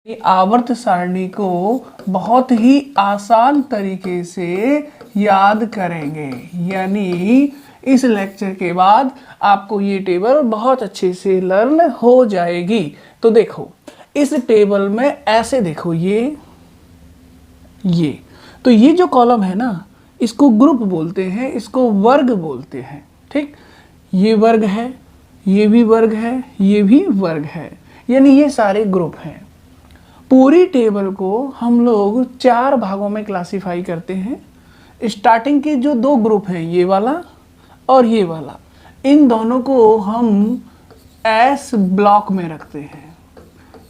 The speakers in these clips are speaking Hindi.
आवर्त सारणी को बहुत ही आसान तरीके से याद करेंगे। यानी इस लेक्चर के बाद आपको ये टेबल बहुत अच्छे से लर्न हो जाएगी। तो देखो इस टेबल में ऐसे देखो ये तो ये जो कॉलम है ना इसको ग्रुप बोलते हैं, इसको वर्ग बोलते हैं। ठीक, ये वर्ग है, ये भी वर्ग है, ये भी वर्ग है, यानी ये सारे ग्रुप हैं। पूरी टेबल को हम लोग 4 भागों में क्लासिफाई करते हैं। स्टार्टिंग के जो 2 ग्रुप हैं, ये वाला और ये वाला, इन दोनों को हम एस ब्लॉक में रखते हैं।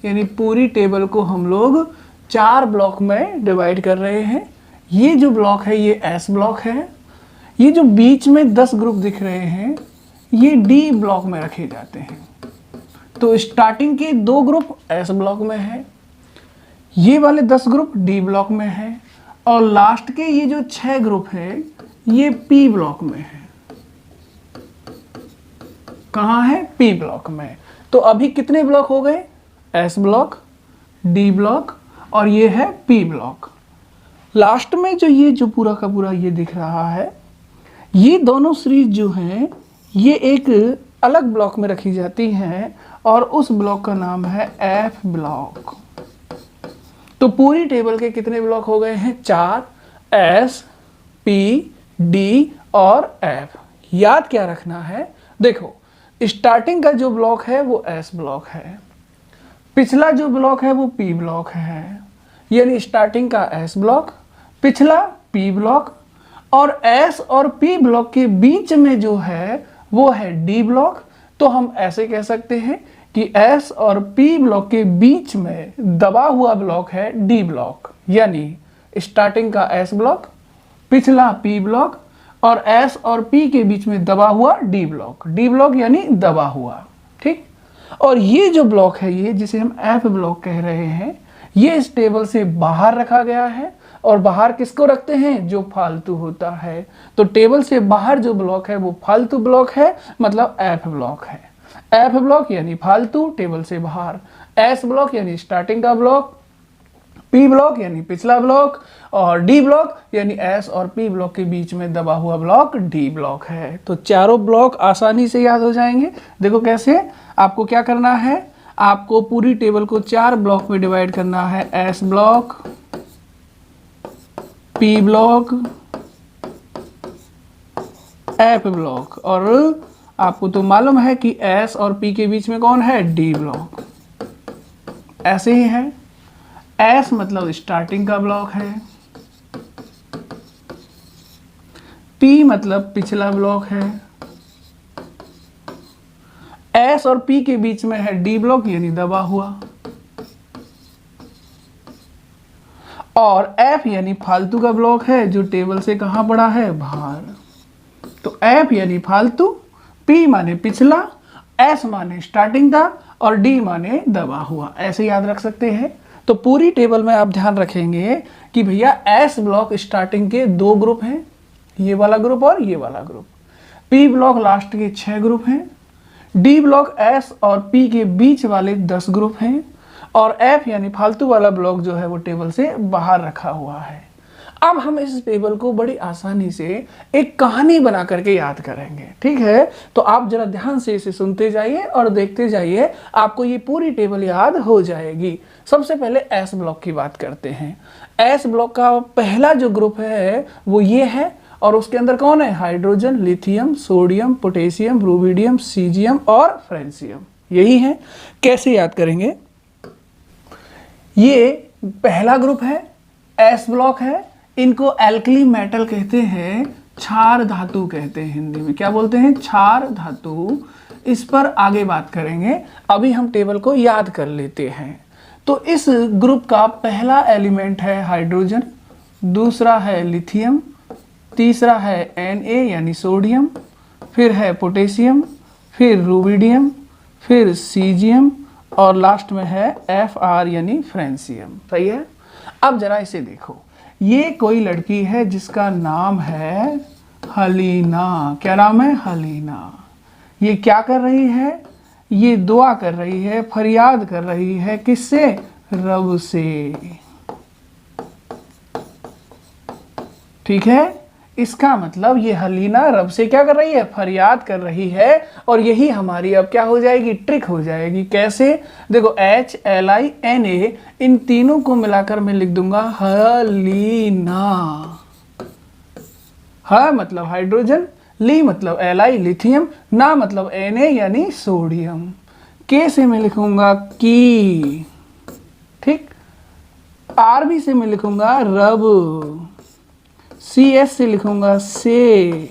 यानी पूरी टेबल को हम लोग 4 ब्लॉक में डिवाइड कर रहे हैं। ये जो ब्लॉक है ये एस ब्लॉक है। ये जो बीच में 10 ग्रुप दिख रहे हैं ये डी ब्लॉक में रखे जाते हैं। तो स्टार्टिंग के 2 ग्रुप एस ब्लॉक में है, ये वाले 10 ग्रुप डी ब्लॉक में है, और लास्ट के ये जो 6 ग्रुप है ये पी ब्लॉक में है। कहाँ है? पी ब्लॉक में। तो अभी कितने ब्लॉक हो गए? एस ब्लॉक, डी ब्लॉक और ये है पी ब्लॉक। लास्ट में जो ये जो पूरा का पूरा ये दिख रहा है, ये दोनों सीरीज जो हैं ये एक अलग ब्लॉक में रखी जाती हैं और उस ब्लॉक का नाम है एफ ब्लॉक। तो पूरी टेबल के कितने ब्लॉक हो गए हैं? 4, एस, पी, डी और एफ। याद क्या रखना है? देखो स्टार्टिंग का जो ब्लॉक है वो एस ब्लॉक है, पिछला जो ब्लॉक है वो पी ब्लॉक है, यानी स्टार्टिंग का एस ब्लॉक, पिछला पी ब्लॉक, और एस और पी ब्लॉक के बीच में जो है वो है डी ब्लॉक। तो हम ऐसे कह सकते हैं कि एस और पी ब्लॉक के बीच में दबा हुआ ब्लॉक है डी ब्लॉक। यानी स्टार्टिंग का एस ब्लॉक, पिछला पी ब्लॉक और एस और पी के बीच में दबा हुआ डी ब्लॉक। डी ब्लॉक यानी दबा हुआ। ठीक, और ये जो ब्लॉक है ये जिसे हम एफ ब्लॉक कह रहे हैं, ये इस टेबल से बाहर रखा गया है। और बाहर किसको रखते हैं? जो फालतू होता है। तो टेबल से बाहर जो ब्लॉक है वो फालतू ब्लॉक है, मतलब एफ ब्लॉक है। एफ ब्लॉक यानी फालतू, टेबल से बाहर। एस ब्लॉक यानी स्टार्टिंग का ब्लॉक, पी ब्लॉक यानी पिछला ब्लॉक, और डी ब्लॉक यानी एस और पी ब्लॉक के बीच में दबा हुआ ब्लॉक डी ब्लॉक है। तो चारों ब्लॉक आसानी से याद हो जाएंगे। देखो कैसे, आपको क्या करना है, आपको पूरी टेबल को 4 ब्लॉक में डिवाइड करना है। S block, P block, F block, और आपको तो मालूम है कि एस और पी के बीच में कौन है? D block. ऐसे ही है, एस मतलब स्टार्टिंग का ब्लॉक है, पी मतलब पिछला ब्लॉक है, एस और पी के बीच में है डी ब्लॉक यानी दबा हुआ, और एफ यानी फालतू का ब्लॉक है जो टेबल से कहां पड़ा है? बाहर। तो एफ यानी फालतू, पी माने पिछला, एस माने स्टार्टिंग था और डी माने दबा हुआ। ऐसे याद रख सकते हैं। तो पूरी टेबल में आप ध्यान रखेंगे कि भैया एस ब्लॉक स्टार्टिंग के 2 ग्रुप हैं, ये वाला ग्रुप और ये वाला ग्रुप। पी ब्लॉक लास्ट के 6 ग्रुप हैं। डी ब्लॉक एस और पी के बीच वाले 10 ग्रुप हैं, और एफ यानी फालतू वाला ब्लॉक जो है वो टेबल से बाहर रखा हुआ है। अब हम इस टेबल को बड़ी आसानी से एक कहानी बना करके याद करेंगे। ठीक है, तो आप जरा ध्यान से इसे सुनते जाइए और देखते जाइए, आपको ये पूरी टेबल याद हो जाएगी। सबसे पहले एस ब्लॉक की बात करते हैं। एस ब्लॉक का पहला जो ग्रुप है वो ये है, और उसके अंदर कौन है? Hydrogen, lithium, sodium, potassium, rubidium, caesium और फ्रेंसियम, यही है। कैसे याद करेंगे? ये पहला ग्रुप है, एस ब्लॉक है। इनको एल्कली मेटल कहते हैं, क्षार धातु कहते हैं, हिंदी में क्या बोलते हैं? क्षार धातु। इस पर आगे बात करेंगे, अभी हम टेबल को याद कर लेते हैं। तो इस ग्रुप का पहला एलिमेंट है हाइड्रोजन, दूसरा है लिथियम, तीसरा है Na यानी सोडियम, फिर है पोटेशियम, फिर रूबिडियम, फिर सीजियम और लास्ट में है Fr यानी फ्रेंसियम। सही है। अब जरा इसे देखो, ये कोई लड़की है जिसका नाम है हलीना। क्या नाम है? हलीना। ये क्या कर रही है? ये दुआ कर रही है, फरियाद कर रही है। किससे? रब से। ठीक है, इसका मतलब ये हलीना रब से क्या कर रही है, फरियाद कर रही है। और यही हमारी अब क्या हो जाएगी, ट्रिक हो जाएगी। कैसे, देखो HLINA, इन तीनों को मिलाकर मैं लिख दूंगा हलीना। ह मतलब हाइड्रोजन, ली मतलब Li लिथियम, ना मतलब Na यानी सोडियम, के से मैं लिखूंगा की, ठीक, RB से मैं लिखूंगा रब, CS से लिखूंगा से,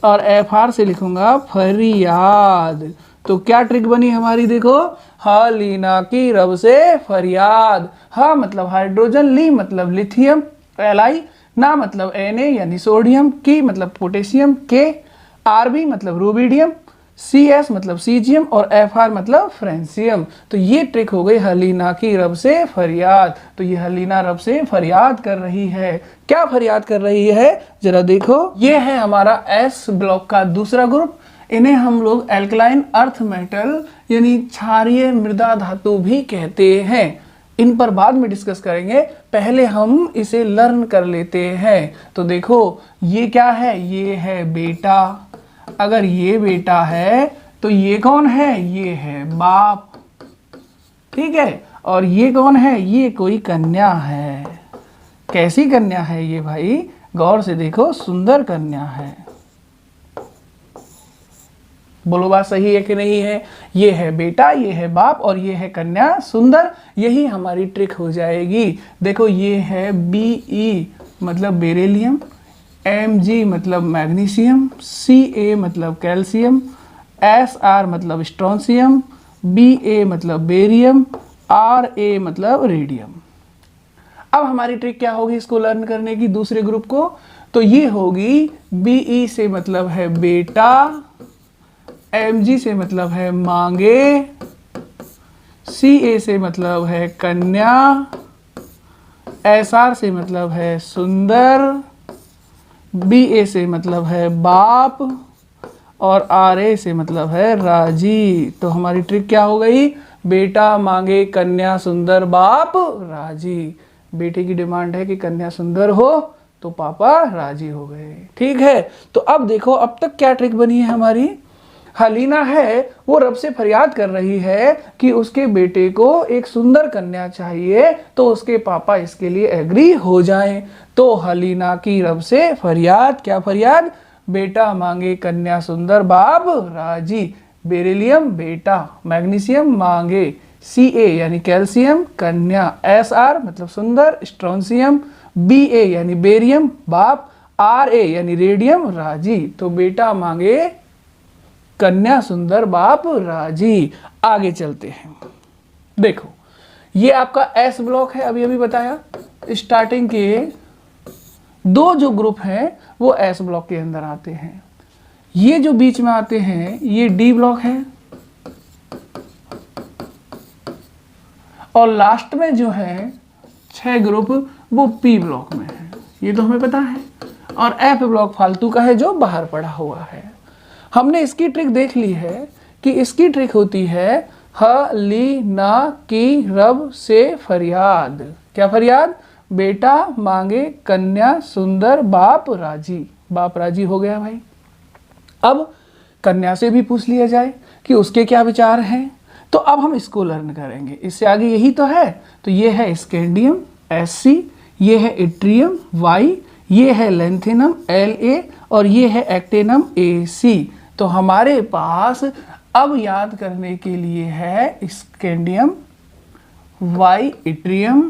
और FR से लिखूंगा फरियाद। तो क्या ट्रिक बनी हमारी, देखो, हलीना की रब से फरियाद। ह मतलब हाइड्रोजन, ली मतलब लिथियम, Li, ना मतलब Na यानी सोडियम, की मतलब पोटेशियम, के, RB मतलब रूबिडियम, CS मतलब सीजियम, और FR मतलब फ्रेंसियम। तो ये ट्रिक हो गई हलीना की रब से फरियाद। तो ये हलीना रब से फरियाद कर रही है। क्या फरियाद कर रही है, जरा देखो। ये है हमारा S ब्लॉक का दूसरा ग्रुप। इन्हें हम लोग एल्कलाइन अर्थ मेटल यानी क्षारीय मृदा धातु भी कहते हैं। इन पर बाद में डिस्कस करेंगे, पहले हम इसे लर्न कर लेते हैं। तो देखो, ये क्या है, ये है बेटा। अगर ये बेटा है तो ये कौन है, ये है बाप। ठीक है, और ये कौन है, ये कोई कन्या है। कैसी कन्या है ये भाई, गौर से देखो, सुंदर कन्या है। बोलो बात सही है कि नहीं है। ये है बेटा, ये है बाप, और ये है कन्या सुंदर। यही हमारी ट्रिक हो जाएगी। देखो, ये है Be मतलब बेरिलियम, Mg मतलब मैग्नीशियम, Ca मतलब कैल्शियम, Sr मतलब स्ट्रोंशियम, Ba मतलब बेरियम, Ra मतलब रेडियम। अब हमारी ट्रिक क्या होगी इसको लर्न करने की, दूसरे ग्रुप को। तो ये होगी Be से मतलब है बेटा, Mg से मतलब है मांगे, Ca से मतलब है कन्या, Sr से मतलब है सुंदर, Ba से मतलब है बाप, और Ra से मतलब है राजी। तो हमारी ट्रिक क्या हो गई, बेटा मांगे कन्या सुंदर बाप राजी। बेटे की डिमांड है कि कन्या सुंदर हो तो पापा राजी हो गए। ठीक है, तो अब देखो, अब तक क्या ट्रिक बनी है हमारी। हलीना है वो रब से फरियाद कर रही है कि उसके बेटे को एक सुंदर कन्या चाहिए, तो उसके पापा इसके लिए एग्री हो जाएं। तो हलीना की रब से फरियाद, क्या फरियाद, बेटा मांगे कन्या सुंदर बाप राजी। बेरिलियम बेटा, मैग्नीशियम मांगे, Ca यानी कैल्शियम कन्या, Sr मतलब सुंदर, स्ट्रोंशियम, Ba यानी बेरियम बाप, Ra यानी रेडियम राजी। तो बेटा मांगे कन्या सुंदर बाप राजी। आगे चलते हैं। देखो, ये आपका S ब्लॉक है, अभी अभी बताया। स्टार्टिंग के दो जो ग्रुप हैं वो S ब्लॉक के अंदर आते हैं। ये जो बीच में आते हैं ये D ब्लॉक है, और लास्ट में जो है 6 ग्रुप वो P ब्लॉक में है। ये तो हमें पता है। और F ब्लॉक फालतू का है जो बाहर पड़ा हुआ है। हमने इसकी ट्रिक देख ली है कि इसकी ट्रिक होती है हलीना की रब से फरियाद। क्या फरियाद, बेटा मांगे कन्या सुंदर बाप राजी। बाप राजी हो गया भाई। अब कन्या से भी पूछ लिया जाए कि उसके क्या विचार हैं। तो अब हम इसको लर्न करेंगे, इससे आगे यही तो है। तो ये है स्कैंडियम Sc, ये है इट्रियम Y, ये है लेंथेनम La, और ये है एक्टेनम Ac। तो हमारे पास अब याद करने के लिए है scandium, Y yttrium,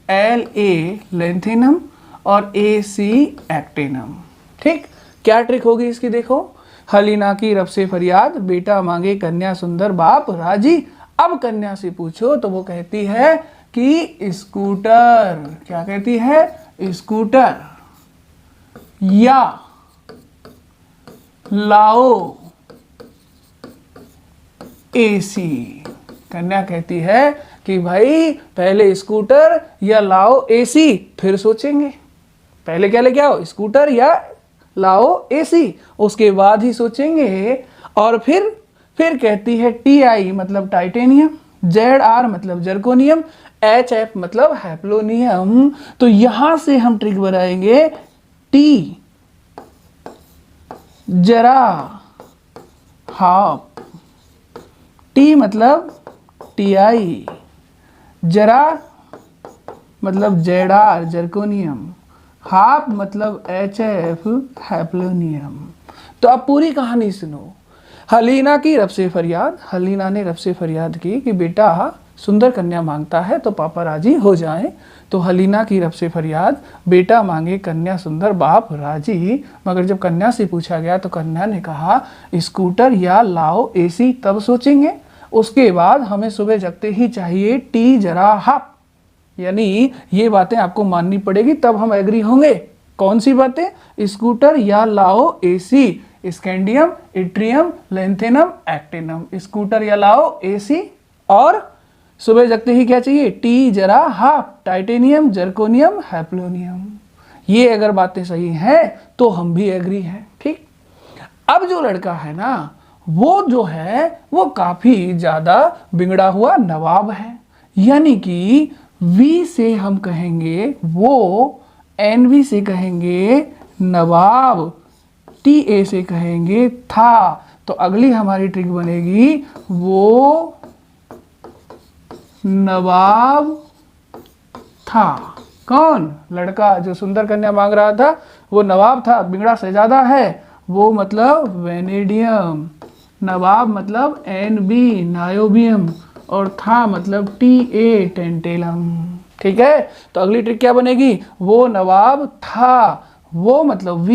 La lanthanum, और Ac एक्टेनम। ठीक, क्या ट्रिक होगी इसकी, देखो, हलीना की रब से फरियाद, बेटा मांगे कन्या सुंदर बाप राजी। अब कन्या से पूछो तो वो कहती है कि स्कूटर, क्या कहती है, स्कूटर, या लाओ AC। कन्या कहती है कि भाई पहले स्कूटर या लाओ AC, फिर सोचेंगे। पहले क्या लेके आओ, स्कूटर या लाओ AC, उसके बाद ही सोचेंगे। और फिर कहती है TI मतलब टाइटेनियम, ZR मतलब जर्कोनियम, HF मतलब हैप्लोनियम। तो यहां से हम ट्रिक बनाएंगे T जरा हाफ, T मतलब Ti, जरा मतलब ZR जर्कोनियम, हाफ मतलब HF हैप्लोनियम। तो अब पूरी कहानी सुनो। हलीना की रब से फरियाद, हलीना ने रब से फरियाद की कि बेटा सुंदर कन्या मांगता है तो पापा राजी हो जाएं। तो हलीना की रब से फरियाद, बेटा मांगे कन्या सुंदर बाप राजी। मगर जब कन्या से पूछा गया तो कन्या ने कहा स्कूटर या लाओ एसी तब सोचेंगे। उसके बाद हमें सुबह जगते ही चाहिए टी जरा हाफ। यानी ये बातें आपको माननी पड़ेगी तब हम एग्री होंगे। कौन सी बातें? स्कूटर या लाओ AC, scandium, yttrium, lanthanum, actinium. Scooter या लाओ एसी और सुबह जगते ही क्या चाहिए? टी जरा हाफ, टाइटेनियम, जर्कोनियम, हैप्लोनियम। ये अगर बातें सही हैं तो हम भी एग्री हैं। ठीक। अब जो लड़का है ना वो जो है वो काफी ज्यादा बिगड़ा हुआ नवाब है। यानी कि V से हम कहेंगे वो, NV से कहेंगे नवाब, TA से कहेंगे था। तो अगली हमारी ट्रिक बनेगी वो नवाब था। कौन? लड़का जो सुंदर कन्या मांग रहा था वो नवाब था, बिगड़ा शहजादा है। वो मतलब वेनेडियम, नवाब मतलब NB नायोबियम और था मतलब TA टेंटेलम। ठीक है। तो अगली ट्रिक क्या बनेगी? वो नवाब था, वो मतलब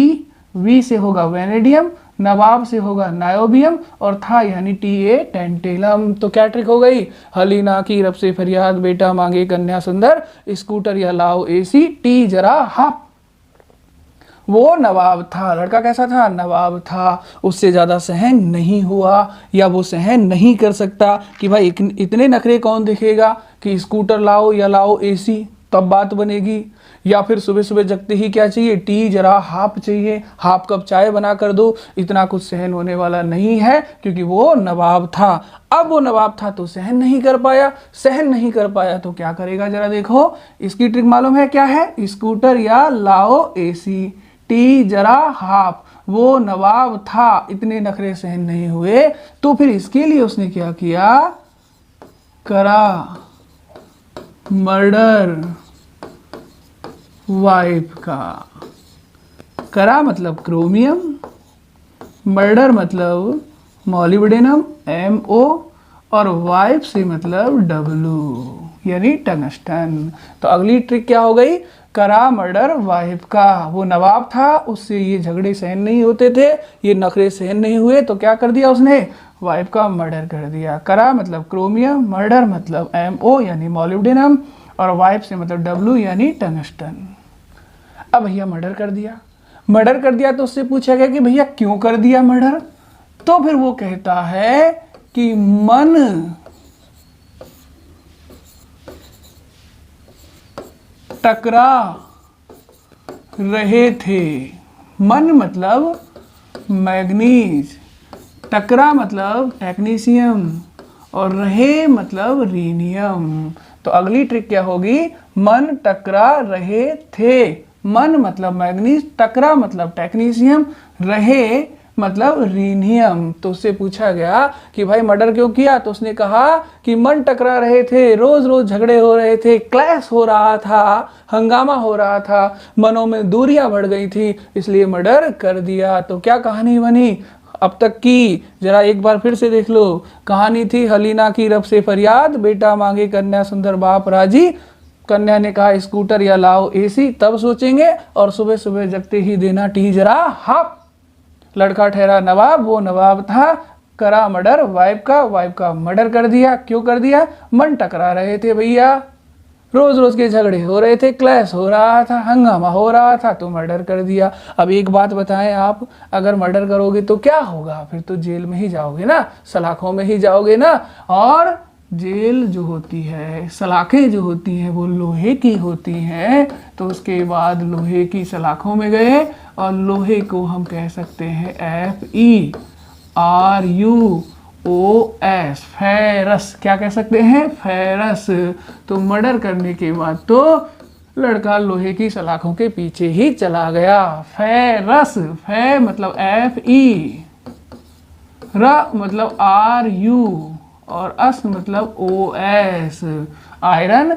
V से होगा वेनेडियम, नवाब से होगा नायोबियम और था यानी TA टेंटेलम। तो क्या ट्रिक हो गई? हलीना की रब से फरियाद, बेटा मांगे कन्या सुंदर, स्कूटर या लाओ एसी, टी जरा हाफ। वो नवाब था। लड़का कैसा था? नवाब था। उससे ज़्यादा सहन नहीं हुआ या वो सहन नहीं कर सकता कि भाई इतने नखरे कौन दिखेगा कि स्कूटर लाओ या लाओ एसी तब बात बनेगी। या फिर सुबह सुबह जगते ही क्या चाहिए? टी जरा हाफ चाहिए, हाफ कप चाय बना कर दो। इतना कुछ सहन होने वाला नहीं है क्योंकि वो नवाब था। अब वो नवाब था तो सहन नहीं कर पाया, सहन नहीं कर पाया तो क्या करेगा जरा देखो। इसकी ट्रिक मालूम है क्या है? स्कूटर या लाओ एसी, टी जरा हाफ। वो नवाब था, इतने नखरे सहन नहीं हुए तो फिर इसके लिए उसने क्या किया? करा मर्डर वाइफ का। करा मतलब क्रोमियम, मर्डर मतलब मॉलिब्डेनम MO और वाइफ से मतलब W यानी टंगस्टन। तो अगली ट्रिक क्या हो गई? करा मर्डर वाइफ का। वो नवाब था, उससे ये झगड़े सहन नहीं होते थे, ये नखरे सहन नहीं हुए तो क्या कर दिया उसने? वाइफ का मर्डर कर दिया। करा मतलब क्रोमियम, मर्डर मतलब MO यानी मॉलिब्डेनम और वाइफ से मतलब W यानी टंगस्टन। अब भैया मर्डर कर दिया। मर्डर कर दिया तो उससे पूछा गया कि भैया क्यों कर दिया मर्डर? तो फिर वो कहता है कि मन टकरा रहे थे। मन मतलब मैग्नीज, टकरा मतलब टेक्नीशियम और रहे मतलब रीनियम। तो अगली ट्रिक क्या होगी? मन टकरा रहे थे। मन मतलब मैग्नीज, टकरा मतलब टेक्नीशियम, रहे मतलब रीनियम। तो उससे पूछा गया कि भाई मर्डर क्यों किया? तो उसने कहा कि मन टकरा रहे थे, रोज रोज झगड़े हो रहे थे, क्लैश हो रहा था, हंगामा हो रहा था, मनों में दूरियां बढ़ गई थी, इसलिए मर्डर कर दिया। तो क्या कहानी बनी अब तक की? जरा एक बार फिर से देख लो। कहानी थी हलीना की रब से फरियाद, बेटा मांगे कन्या सुंदर बाप राजी। कन्या ने कहा स्कूटर या लाओ एसी तब सोचेंगे और सुबह सुबह जगते ही देना टी जरा हाफ। लड़का ठहरा नवाब, वो नवाब था। करा मर्डर वाइफ का मर्डर कर दिया। क्यों कर दिया? मन टकरा रहे थे भैया, रोज रोज के झगड़े हो रहे थे, क्लैश हो रहा था, हंगामा हो रहा था तो मर्डर कर दिया। अब एक बात बताएं आप, अगर मर्डर करोगे तो क्या होगा? फिर तो जेल में ही जाओगे ना, सलाखों में ही जाओगे ना। और जेल जो होती है, सलाखें जो होती हैं वो लोहे की होती हैं। तो उसके बाद लोहे की सलाखों में गए और लोहे को हम कह सकते हैं FERU OS, फेरस। क्या कह सकते हैं? फेरस। तो मर्डर करने के बाद तो लड़का लोहे की सलाखों के पीछे ही चला गया। फेरस, फे मतलब FE, र मतलब RU और अस मतलब OS, आयरन,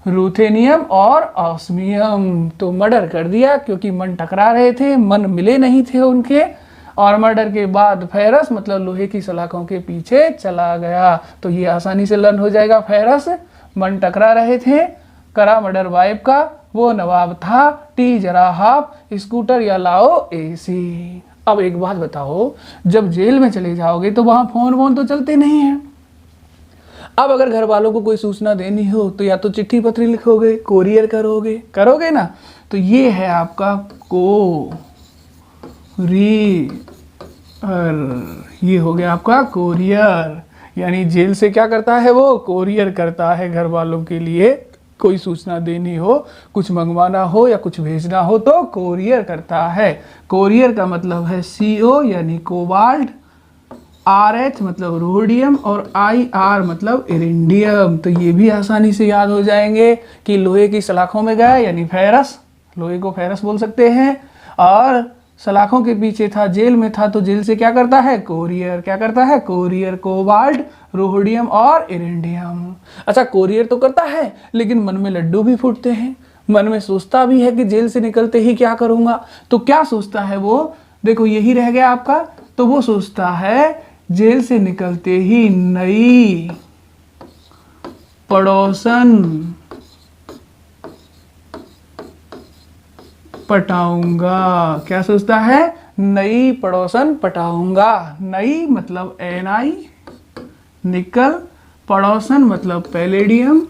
रूथेनियम और ऑस्मियम। तो मर्डर कर दिया क्योंकि मन टकरा रहे थे, मन मिले नहीं थे उनके, और मर्डर के बाद फेरस मतलब लोहे की सलाखों के पीछे चला गया। तो ये आसानी से लर्न हो जाएगा। फेरस, मन टकरा रहे थे, करा मर्डर वाइफ का, वो नवाब था, टी जरा हाफ, स्कूटर या लाओ AC। अब एक बात बताओ, जब जेल में चले जाओगे तो वहां फोन वोन तो चलते नहीं है। अब अगर घर वालों को कोई सूचना देनी हो तो या तो चिट्ठी पत्री लिखोगे, कोरियर करोगे ना। तो ये है आपका ये हो गया आपका कोरियर। यानी जेल से क्या करता है वो? कोरियर करता है घर वालों के लिए। कोई सूचना देनी हो, कुछ मंगवाना हो या कुछ भेजना हो तो कोरियर करता है। कोरियर का मतलब है CO यानी कोबाल्ट, RH मतलब रोडियम और IR मतलब इरिंडियम। तो ये भी आसानी से याद हो जाएंगे कि लोहे की सलाखों में गया यानी फेरस, लोहे को फेरस बोल सकते हैं, और सलाखों के पीछे था, जेल में था, तो जेल से क्या करता है? कोरियर। क्या करता है? कोरियर, कोबाल्ट, रोडियम और इरिंडियम। अच्छा, कोरियर तो करता है लेकिन मन में लड्डू भी फूटते हैं, मन में सोचता भी है कि जेल से निकलते ही क्या करूंगा। तो क्या सोचता है वो? देखो यही रह गया आपका। तो वो सोचता है जेल से निकलते ही नई पड़ोसन पटाऊंगा। क्या सोचता है? नई पड़ोसन पटाऊंगा। नई मतलब NI, निकल, पड़ोसन मतलब पैलेडियम,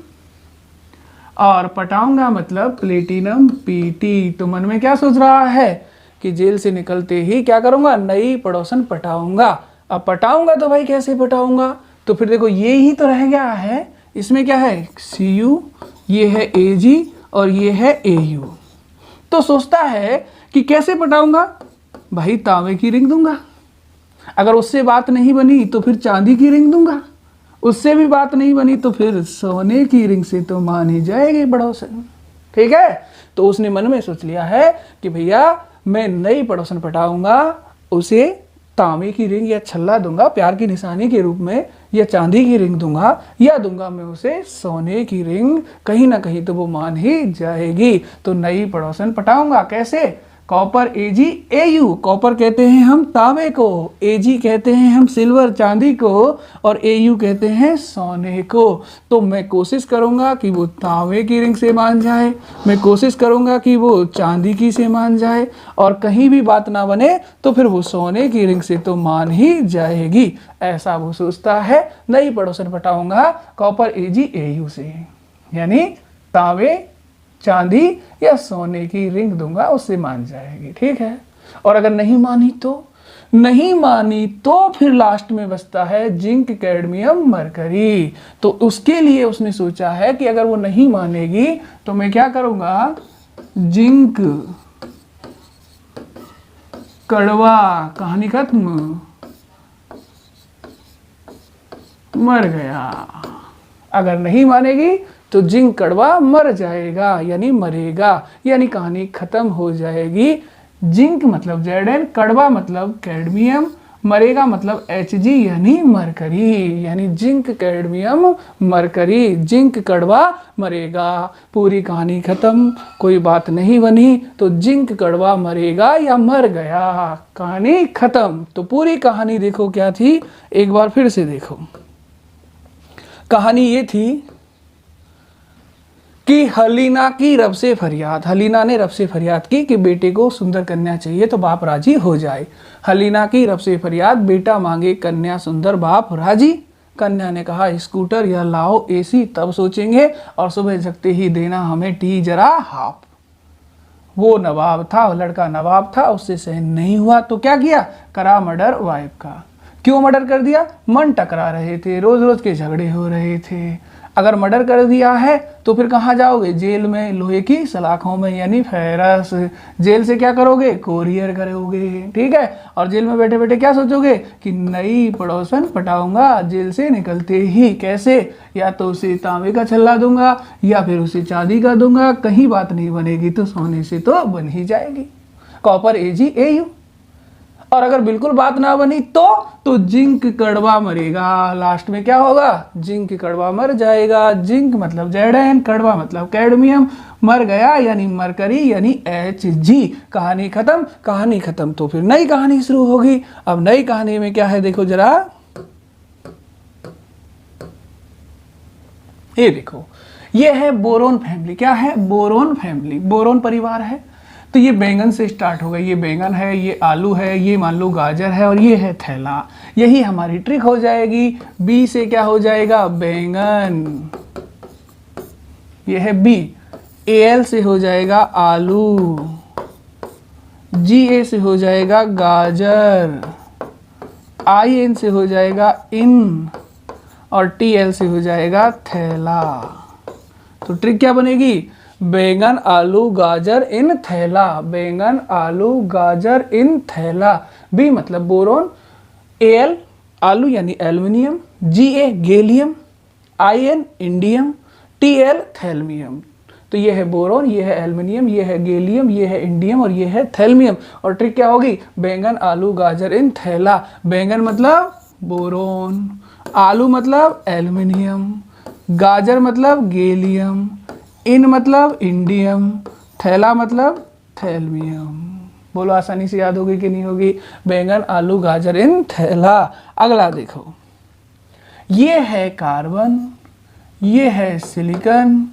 और पटाऊंगा मतलब प्लेटिनम PT। तो मन में क्या सोच रहा है कि जेल से निकलते ही क्या करूंगा? नई पड़ोसन पटाऊंगा। अब पटाऊंगा तो भाई कैसे पटाऊंगा? तो फिर देखो ये ही तो रह गया है। इसमें क्या है? CU, ये है AG और ये है AU। तो सोचता है कि कैसे पटाऊंगा? भाई तांबे की रिंग दूंगा, अगर उससे बात नहीं बनी तो फिर चांदी की रिंग दूंगा, उससे भी बात नहीं बनी तो फिर सोने की रिंग से तो मानी जाएगी पड़ोसन। ठीक है? तो उसने मन में सोच लिया है कि भैया मैं नई पड़ोसन पटाऊंगा, उसे तांबे की रिंग या छल्ला दूंगा प्यार की निशानी के रूप में, या चांदी की रिंग दूंगा, या दूंगा मैं उसे सोने की रिंग, कहीं ना कहीं तो वो मान ही जाएगी। तो नई पड़ोसन पटाऊंगा। कैसे? Copper AG AU। कॉपर कहते हैं हम तांबे को, AG कहते हैं हम सिल्वर चांदी को, और AU कहते हैं सोने को। तो मैं कोशिश करूंगा कि वो तांबे की रिंग से मान जाए, मैं कोशिश करूंगा कि वो चांदी की से मान जाए, और कहीं भी बात ना बने तो फिर वो सोने की रिंग से तो मान ही जाएगी। ऐसा वो सोचता है। नई पड़ोसन पटाऊंगा कॉपर AG AU से, यानी तांबे, चांदी या सोने की रिंग दूंगा, उससे मान जाएगी। ठीक है? और अगर नहीं मानी तो फिर लास्ट में बचता है जिंक, कैडमियम, मरकरी। तो उसके लिए उसने सोचा है कि अगर वो नहीं मानेगी तो मैं क्या करूंगा? जिंक, कड़वा, कहानी खत्म, मर गया। अगर नहीं मानेगी तो जिंक, कड़वा मर जाएगा यानी मरेगा, यानी कहानी खत्म हो जाएगी। जिंक मतलब Zn, कड़वा मतलब कैडमियम, मरेगा मतलब Hg यानी मरकरी, यानी जिंक, कैडमियम, मरकरी, जिंक, कड़वा, मरेगा। पूरी कहानी खत्म, कोई बात नहीं बनी, तो जिंक, कड़वा मरेगा या मर गया, कहानी खत्म। तो पूरी कहानी देखो क्या थी, एक बार फिर से देखो। कहानी ये थी कि हलीना की रब से फरियाद, हलीना ने रब से फरियाद की कि बेटे को सुंदर कन्या चाहिए तो बाप राजी हो जाए। हलीना की रब से फरियाद, बेटा मांगे कन्या सुंदर, बाप राजी। कन्या ने कहा स्कूटर या लाओ AC, तब सोचेंगे, और सुबह जगते ही देना हमें टी जरा हाफ। वो नवाब था, लड़का नवाब था, उससे सहन नहीं हुआ तो क्या किया? करा मर्डर वाइफ का। क्यों मर्डर कर दिया? मन टकरा रहे थे, रोज रोज के झगड़े हो रहे थे, अगर मर्डर कर दिया है तो फिर कहाँ जाओगे? जेल में, लोहे की सलाखों में, यानी फेरस। जेल से क्या करोगे? कोरियर करोगे, ठीक है। और जेल में बैठे बैठे क्या सोचोगे कि नई पड़ोसन पटाऊंगा जेल से निकलते ही। कैसे? या तो उसे तांबे का छल्ला दूंगा या फिर उसे चांदी का दूंगा, कहीं बात नहीं बनेगी तो सोने से तो बन ही जाएगी। Copper AgAu। और अगर बिल्कुल बात ना बनी तो जिंक कड़वा मरेगा। लास्ट में क्या होगा? जिंक कड़वा मर जाएगा। जिंक मतलब Zn, कड़वा मतलब कैडमियम, मर गया यानी मरकरी यानी Hg। कहानी खत्म। कहानी खत्म तो फिर नई कहानी शुरू होगी। अब नई कहानी में क्या है देखो जरा, ये देखो, ये है बोरोन फैमिली। क्या है? बोरोन फैमिली, बोरोन परिवार है। तो ये बैंगन से स्टार्ट होगा। ये बैंगन है, ये आलू है, ये मान लो गाजर है और ये है थैला। यही हमारी ट्रिक हो जाएगी। बी से क्या हो जाएगा? बैंगन, ये है बी। AL से हो जाएगा आलू, GA से हो जाएगा गाजर, IN से हो जाएगा इन, और TL से हो जाएगा थैला। तो ट्रिक क्या बनेगी? बैंगन आलू गाजर इन थैला। बैंगन आलू गाजर इन थैला। बी मतलब बोरोन, AL आलू यानी aluminium, GA gallium, IN indium, TL थैल्मियम। तो ये है बोरोन, ये है एल्युमिनियम, ये है गैलियम, ये है इंडियम और ये है थैल्मियम। और ट्रिक क्या होगी? बैंगन आलू गाजर इन थैला। बैंगन मतलब बोरोन, आलू मतलब एल्युमिनियम, गाजर मतलब गैलियम, इन मतलब इंडियम, थैला मतलब थैल्मियम। बोलो आसानी से याद होगी कि नहीं होगी? बैंगन आलू गाजर इन थैला। अगला देखो, ये है कार्बन, ये है सिलिकॉन,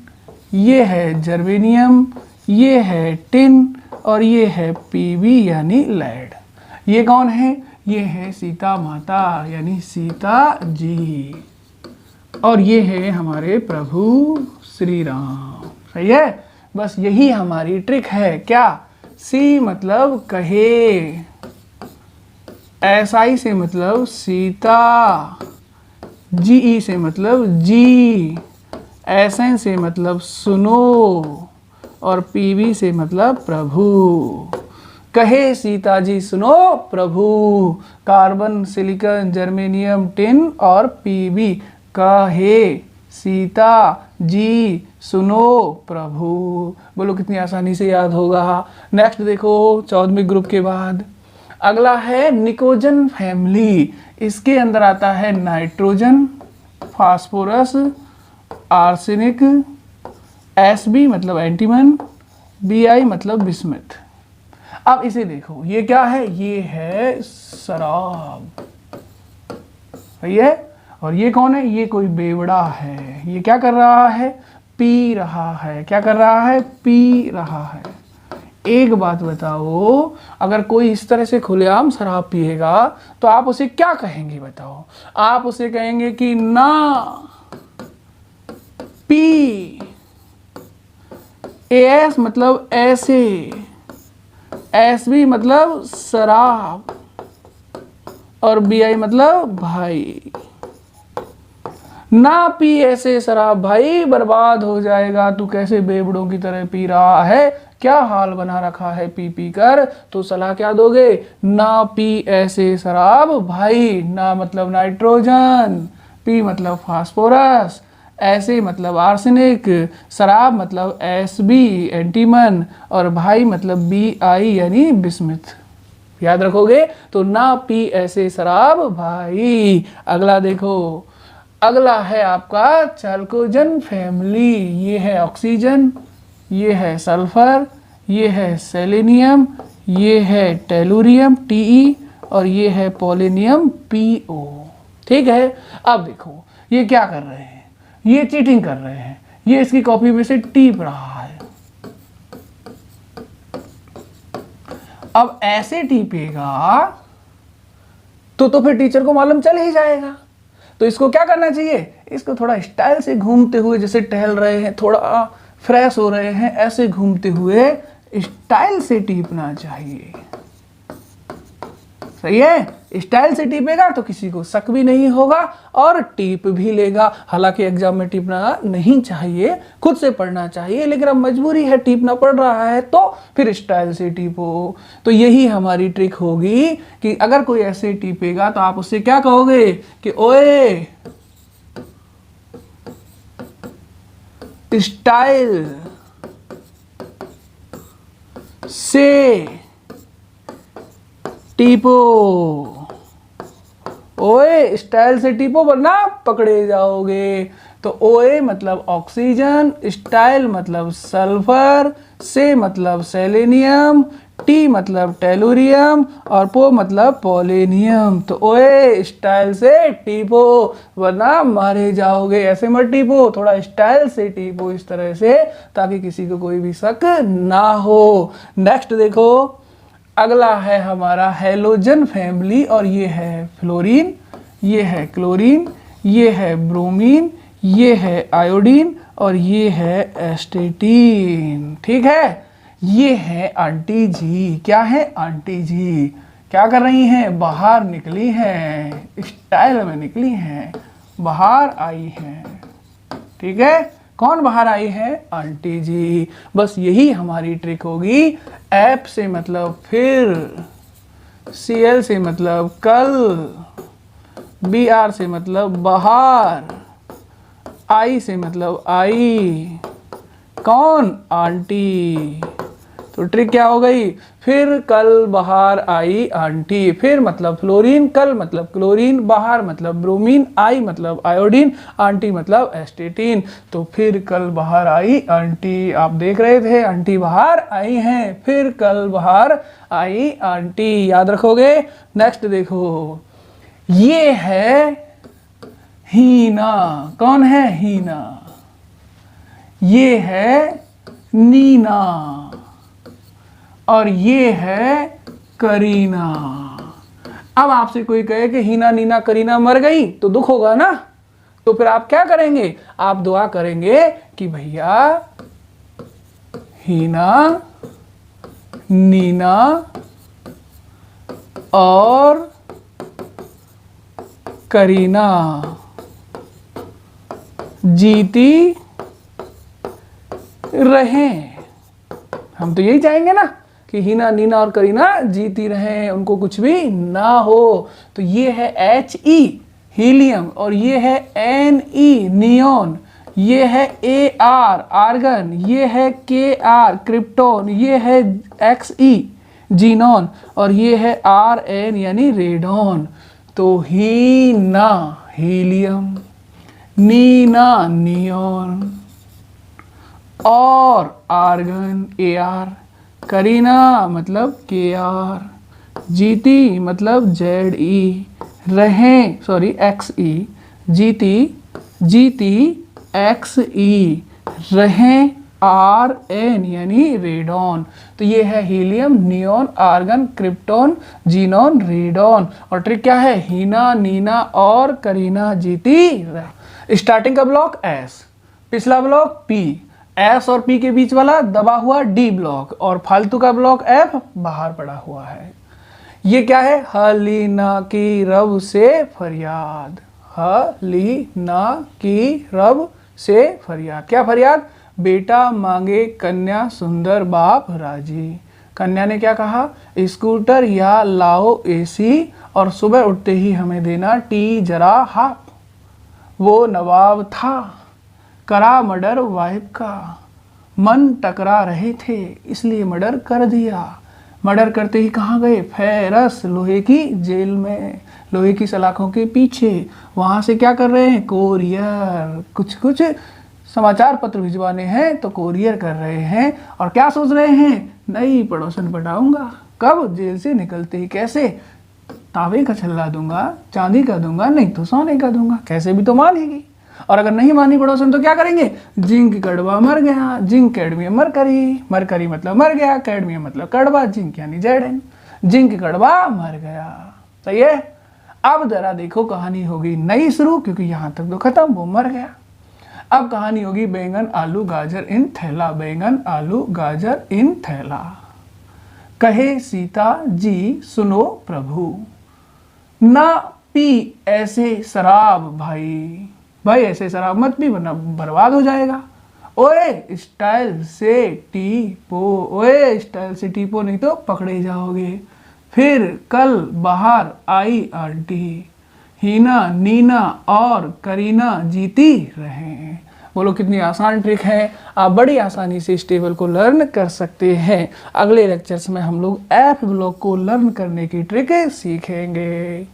ये है जर्मेनियम, ये है टिन और ये है PB यानी लेड। ये कौन है? ये है सीता माता यानी सीता जी। और ये है हमारे प्रभु श्री राम। सही है। बस यही हमारी ट्रिक है। क्या? सी मतलब कहे, SI से मतलब सीता, GE से मतलब जी, SN से मतलब सुनो और PB से मतलब प्रभु। कहे सीता जी सुनो प्रभु। कार्बन, सिलिकॉन, जर्मेनियम, टिन और PB। कहे सीता जी सुनो प्रभु। बोलो कितनी आसानी से याद होगा। नेक्स्ट देखो 14वें ग्रुप के बाद अगला है निकोजन फैमिली। इसके अंदर आता है नाइट्रोजन, फास्फोरस, आर्सेनिक, Sb मतलब एंटीमन, Bi मतलब बिस्मथ। अब इसे देखो, ये क्या है? ये है शराब। सही है। और ये कौन है? ये कोई बेवड़ा है। ये क्या कर रहा है? पी रहा है। क्या कर रहा है? पी रहा है। एक बात बताओ, अगर कोई इस तरह से खुलेआम शराब पिएगा तो आप उसे क्या कहेंगे? बताओ। आप उसे कहेंगे कि ना पी। AS मतलब ऐसे, SB मतलब शराब और BI मतलब भाई। ना पी ऐसे शराब भाई, बर्बाद हो जाएगा। तू कैसे बेवड़ों की तरह पी रहा है? क्या हाल बना रखा है पी पी कर? तो सलाह क्या दोगे? ना पी ऐसे शराब भाई। ना मतलब नाइट्रोजन, पी मतलब फास्फोरस, ऐसे मतलब आर्सेनिक, शराब मतलब Sb एंटीमन और भाई मतलब Bi यानी बिस्मथ। याद रखोगे? तो ना पी ऐसे शराब भाई। अगला देखो, अगला है आपका चाल्कोजन फैमिली। ये है ऑक्सीजन, ये है सल्फर, ये है सेलेनियम, ये है टेलुरियम Te और ये है पोलेनियम Po। ठीक है। अब देखो ये क्या कर रहे हैं? ये चीटिंग कर रहे हैं। ये इसकी कॉपी में से टीप रहा है। अब ऐसे टीपेगा तो फिर टीचर को मालूम चल ही जाएगा। तो इसको क्या करना चाहिए? इसको थोड़ा स्टाइल से घूमते हुए, जैसे टहल रहे हैं, थोड़ा फ्रेश हो रहे हैं, ऐसे घूमते हुए स्टाइल से टीपना चाहिए। सही है। स्टाइल से टीपेगा तो किसी को शक भी नहीं होगा और टीप भी लेगा। हालांकि एग्जाम में टीपना नहीं चाहिए, खुद से पढ़ना चाहिए, लेकिन अब मजबूरी है, टीपना पड़ रहा है तो फिर स्टाइल से टीपो। तो यही हमारी ट्रिक होगी कि अगर कोई ऐसे टीपेगा तो आप उससे क्या कहोगे कि ओए स्टाइल से टीपो, ओए स्टाइल से टीपो वरना पकड़े जाओगे। तो ओए मतलब ऑक्सीजन, स्टाइल मतलब सल्फर, से मतलब सेलेनियम, टी मतलब टेलुरियम और पो मतलब पोलेनियम। तो ओए स्टाइल से टीपो वरना मारे जाओगे। ऐसे मत टीपो, थोड़ा स्टाइल से टीपो इस तरह से, ताकि किसी को कोई भी शक ना हो। नेक्स्ट देखो, अगला है हमारा हैलोजन फैमिली और ये है फ्लोरीन, ये है क्लोरीन, ये है ब्रोमीन, ये है आयोडीन और ये है एस्टेटीन। ठीक है, ये है आंटी जी। क्या है आंटी जी? क्या कर रही हैं? बाहर निकली हैं, स्टाइल में निकली हैं, बाहर आई हैं। ठीक है, कौन बाहर आई है? आंटी जी। बस यही हमारी ट्रिक होगी। एप से मतलब फिर, सीएल से मतलब कल, बीआर से मतलब बाहर, आई से मतलब आई, कौन? आंटी। तो ट्रिक क्या हो गई? फिर कल बाहर आई आंटी, फिर मतलब फ्लोरीन, कल मतलब क्लोरीन, बाहर मतलब ब्रोमीन, आई मतलब आयोडीन, आंटी मतलब एस्टेटीन। तो फिर कल बाहर आई आंटी, आप देख रहे थे आंटी बाहर आई हैं, फिर कल बाहर आई आंटी, याद रखोगे। नेक्स्ट देखो, ये है हीना। कौन है? हीना। ये है नीना और ये है करीना। अब आपसे कोई कहे कि हीना, नीना, करीना मर गई तो दुख होगा ना, तो फिर आप क्या करेंगे? आप दुआ करेंगे कि भैया हीना, नीना और करीना जीती रहें। हम तो यही चाहेंगे ना कि हीना, नीना और करीना जीती रहें, उनको कुछ भी ना हो। तो ये है He हीलियम और ये है Ne नियॉन, ये है Ar आर्गन, ये है Kr क्रिप्टॉन, ये है Xe जीनॉन और ये है Rn यानी रेडॉन। तो हीना हीलियम, नीना नियॉन और आर्गन Ar, करीना मतलब Kr, जीती मतलब Ze, रहें सॉरी Xe, जीती Xe, रहें Rn यानी रेडॉन। तो ये है helium, neon, argon, krypton, xenon, radon. और ट्रिक क्या है? हीना, नीना और करीना जीती रहे। स्टार्टिंग का ब्लॉक S, पिछला ब्लॉक P, S और P के बीच वाला दबा हुआ D ब्लॉक और फालतू का ब्लॉक F बाहर पड़ा हुआ है। ये क्या है? हलीना की रब से फरियाद, हलीना की रब से फरियाद। क्या फरियाद? बेटा मांगे कन्या सुंदर बाप राजी। कन्या ने क्या कहा? स्कूटर या लाओ AC और सुबह उठते ही हमें देना टी जरा हाफ। वो नवाब था, करा मर्डर वाइफ का, मन टकरा रहे थे इसलिए मर्डर कर दिया। मर्डर करते ही कहाँ गए? फेरस लोहे की जेल में, लोहे की सलाखों के पीछे। वहाँ से क्या कर रहे हैं? कोरियर, कुछ समाचार पत्र भिजवाने हैं तो कोरियर कर रहे हैं। और क्या सोच रहे हैं? नई पड़ोसन पटाऊंगा। कब? जेल से निकलते ही। कैसे? तांबे का छल्ला दूंगा, चांदी का दूंगा, नहीं तो सोने का दूंगा। कैसे भी तो मानेगी। और अगर नहीं मानी पड़ोसन तो क्या करेंगे? जिंक कड़वा मर गया, जिंक कैडमियम मरकरी, मरकरी मतलब मर गया, कैडमियम मतलब कड़वा, जिंक यानी Zn, जिंक कड़वा मर गया। सही है। अब जरा देखो कहानी होगी नई शुरू, क्योंकि यहां तक तो खत्म, वो मर गया। अब कहानी होगी बैंगन आलू गाजर इन थैला, बैंगन आलू गाजर इन थैला। कहे सीता जी सुनो प्रभु, ना पी ऐसे शराब भाई, भाई ऐसे शराब मत पी वरना बर्बाद हो जाएगा। ओए स्टाइल से टीपो, ओए स्टाइल से टीपो नहीं तो पकड़े जाओगे। फिर कल बाहर आई आंटी, हीना नीना और करीना जीती रहे। बोलो कितनी आसान ट्रिक है, आप बड़ी आसानी से इस टेबल को लर्न कर सकते हैं। अगले लेक्चर्स में हम लोग एफ ब्लॉक को लर्न करने की ट्रिक सीखेंगे।